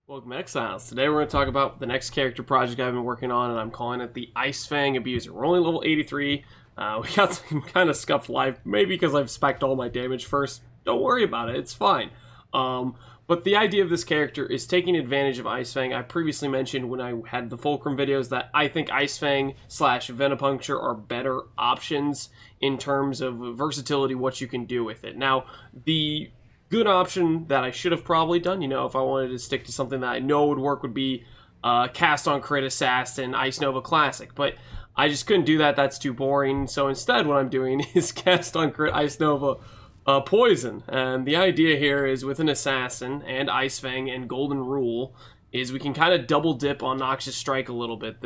Welcome to Exiles. Today we're going to talk about the next character project I've been working on, and I'm calling it the Ice Fang Abuser. We're only level 83. We got some kind of scuffed life, maybe because I've spec'd all my damage first. Don't worry about it, it's fine. But the idea of this character is taking advantage of Ice Fang. I previously mentioned when I had the Fulcrum videos that I think Ice Fang / Venipuncture are better options in terms of versatility, what you can do with it. Now, the good option that I should have probably done, if I wanted to stick to something that I know would work, would be Cast on Crit Assassin, Ice Nova Classic. But I just couldn't do that, that's too boring. So instead what I'm doing is Cast on Crit Ice Nova Poison. And the idea here is with an Assassin and Ice Fang and Golden Rule is we can kind of double dip on Noxious Strike a little bit.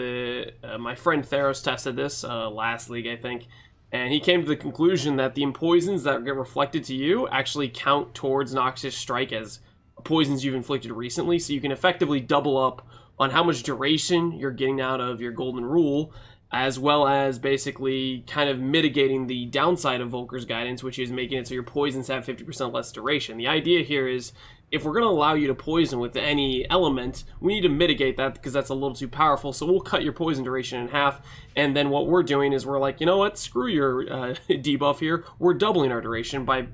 My friend Theros tested this last league, I think. And he came to the conclusion that the poisons that get reflected to you actually count towards Noxious Strike as poisons you've inflicted recently. So you can effectively double up on how much duration you're getting out of your Golden Rule, as well as basically kind of mitigating the downside of Volker's Guidance, which is making it so your poisons have 50% less duration. The idea here is, if we're going to allow you to poison with any element, we need to mitigate that because that's a little too powerful, so we'll cut your poison duration in half, and then what we're doing is we're like, you know what, screw your debuff here, we're doubling our duration by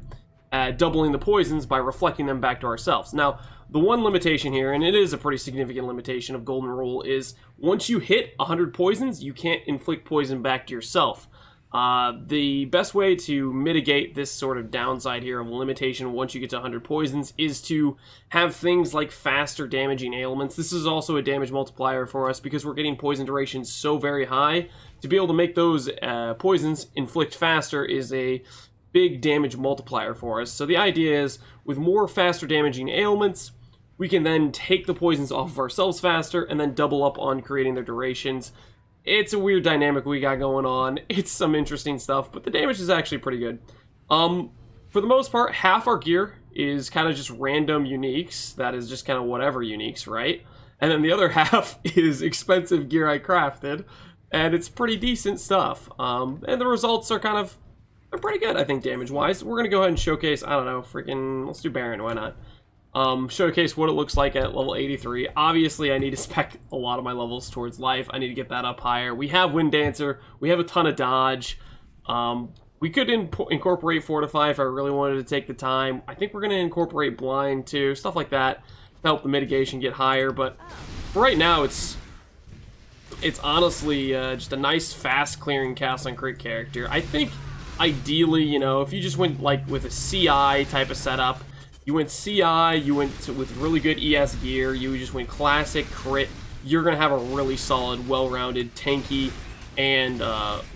doubling the poisons by reflecting them back to ourselves. Now, the one limitation here, and it is a pretty significant limitation of Golden Rule, is once you hit 100 poisons, you can't inflict poison back to yourself. The best way to mitigate this sort of downside here of limitation once you get to 100 poisons is to have things like faster damaging ailments. This is also a damage multiplier for us because we're getting poison duration so very high. To be able to make those poisons inflict faster is a big damage multiplier for us. So the idea is, with more faster damaging ailments, we can then take the poisons off of ourselves faster and then double up on creating their durations. It's a weird dynamic we got going on. It's some interesting stuff, but the damage is actually pretty good. For the most part, half our gear is kind of just random uniques. That is just kind of whatever uniques, right? And then the other half is expensive gear I crafted, and it's pretty decent stuff. And the results are they're pretty good, I think, damage-wise. We're going to go ahead and showcase, I don't know, let's do Baran, why not? Showcase what it looks like at level 83. Obviously, I need to spec a lot of my levels towards life. I need to get that up higher. We have Wind Dancer. We have a ton of dodge. We could incorporate Fortify if I really wanted to take the time. I think we're going to incorporate Blind too, stuff like that to help the mitigation get higher. But for right now, it's honestly just a nice, fast-clearing cast on crit character. I think, ideally, if you just went like with a CI type of setup, you went CI, you went with really good ES gear, you just went classic crit, you're going to have a really solid, well-rounded, tanky, and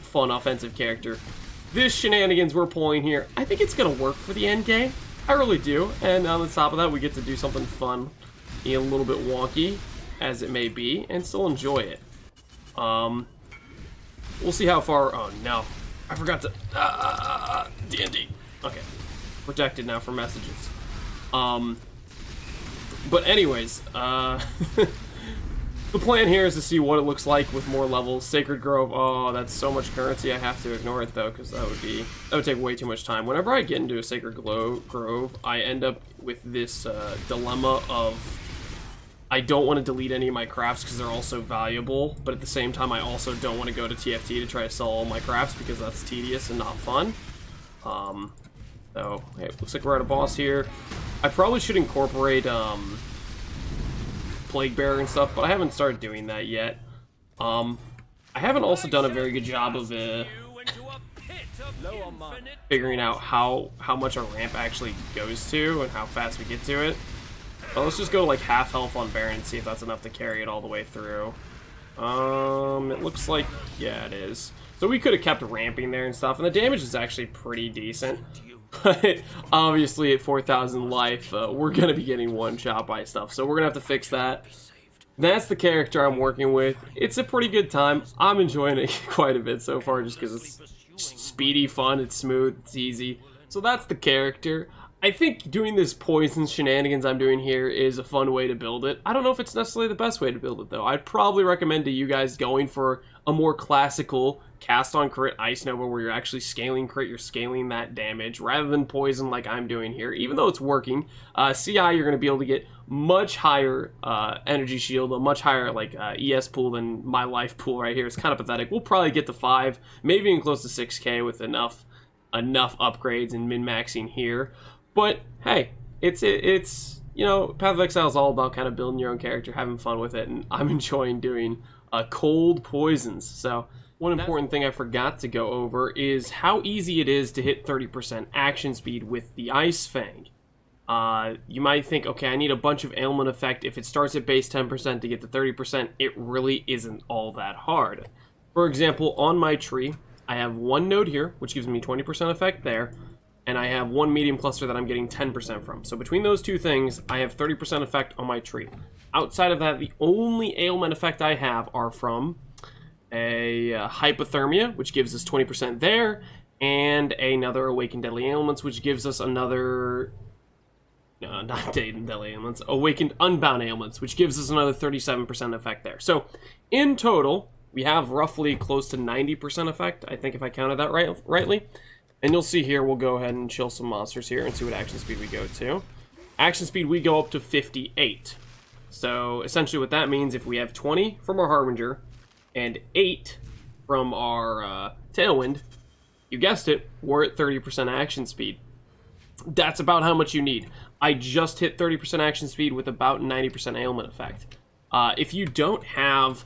fun offensive character. This shenanigans we're pulling here, I think it's going to work for the end game. I really do. And on the top of that, we get to do something fun, a little bit wonky, as it may be, and still enjoy it. We'll see how far... Oh, no. I forgot to... D&D. Okay. Protected now for messages. But anyways, the plan here is to see what it looks like with more levels. Sacred Grove, oh, that's so much currency, I have to ignore it though, because that would take way too much time. Whenever I get into a Sacred Grove, I end up with this dilemma of I don't want to delete any of my crafts because they're also valuable, but at the same time I also don't want to go to TFT to try to sell all my crafts because that's tedious and not fun. So, hey, looks like we're at a boss here. I probably should incorporate Plague Bearer and stuff, but I haven't started doing that yet. I haven't also done a very good job of figuring out how much our ramp actually goes to and how fast we get to it. But let's just go like half health on Baran and see if that's enough to carry it all the way through. It looks like, yeah, it is. So we could have kept ramping there and stuff, and the damage is actually pretty decent. But obviously at 4,000 life, we're going to be getting one-shot by stuff, so we're going to have to fix that. That's the character I'm working with. It's a pretty good time. I'm enjoying it quite a bit so far just because it's speedy, fun, it's smooth, it's easy. So that's the character. I think doing this poison shenanigans I'm doing here is a fun way to build it. I don't know if it's necessarily the best way to build it, though. I'd probably recommend to you guys going for a more classical cast on crit Ice Nova where you're actually scaling crit, you're scaling that damage, rather than poison like I'm doing here. Even though it's working, CI, you're going to be able to get much higher energy shield, a much higher like ES pool than my life pool right here. It's kind of pathetic. We'll probably get to 5, maybe even close to 6k with enough upgrades and min-maxing here. But hey, it's you know, Path of Exile is all about kind of building your own character, having fun with it, and I'm enjoying doing cold poisons. So one important thing I forgot to go over is how easy it is to hit 30% action speed with the Ice Fang. You might think, okay, I need a bunch of ailment effect. If it starts at base 10% to get to 30%, it really isn't all that hard. For example, on my tree, I have one node here, which gives me 20% effect there, and I have one medium cluster that I'm getting 10% from. So between those two things, I have 30% effect on my tree. Outside of that, the only ailment effect I have are from a hypothermia, which gives us 20% there, and another awakened deadly ailments, which gives us another... No, not deadly ailments. Awakened unbound ailments, which gives us another 37% effect there. So in total, we have roughly close to 90% effect, I think, if I counted that rightly. And you'll see here, we'll go ahead and chill some monsters here and see what action speed we go to. Action speed, we go up to 58. So essentially what that means, if we have 20 from our Harbinger and 8 from our Tailwind, you guessed it, we're at 30% action speed. That's about how much you need. I just hit 30% action speed with about 90% ailment effect. If you don't have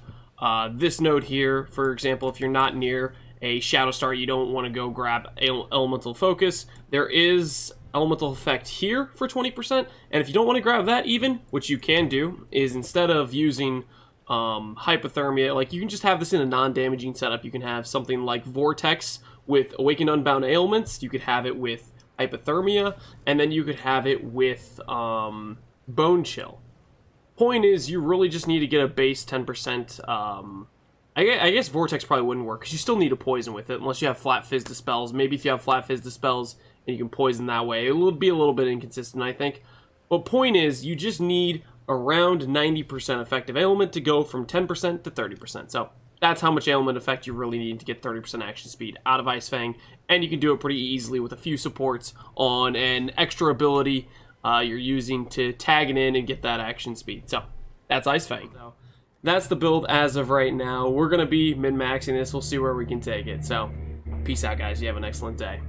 this node here, for example, if you're not near a Shadow Star, you don't want to go grab Elemental Focus, there is Elemental Effect here for 20%, and if you don't want to grab that even, what you can do is instead of using Hypothermia, like you can just have this in a non-damaging setup. You can have something like Vortex with Awakened Unbound Ailments, you could have it with Hypothermia, and then you could have it with Bone Chill. Point is, you really just need to get a base 10%. I guess Vortex probably wouldn't work, because you still need a poison with it, unless you have Flat Fizz Dispels. Maybe if you have Flat Fizz Dispels, and you can poison that way. It will be a little bit inconsistent, I think. But point is, you just need around 90% effective ailment to go from 10% to 30%. So that's how much ailment effect you really need to get 30% action speed out of Ice Fang, and you can do it pretty easily with a few supports on an extra ability you're using to tag it in and get that action speed. So that's Ice Fang. So that's the build as of right now. We're going to be min-maxing this. We'll see where we can take it. So peace out, guys. You have an excellent day.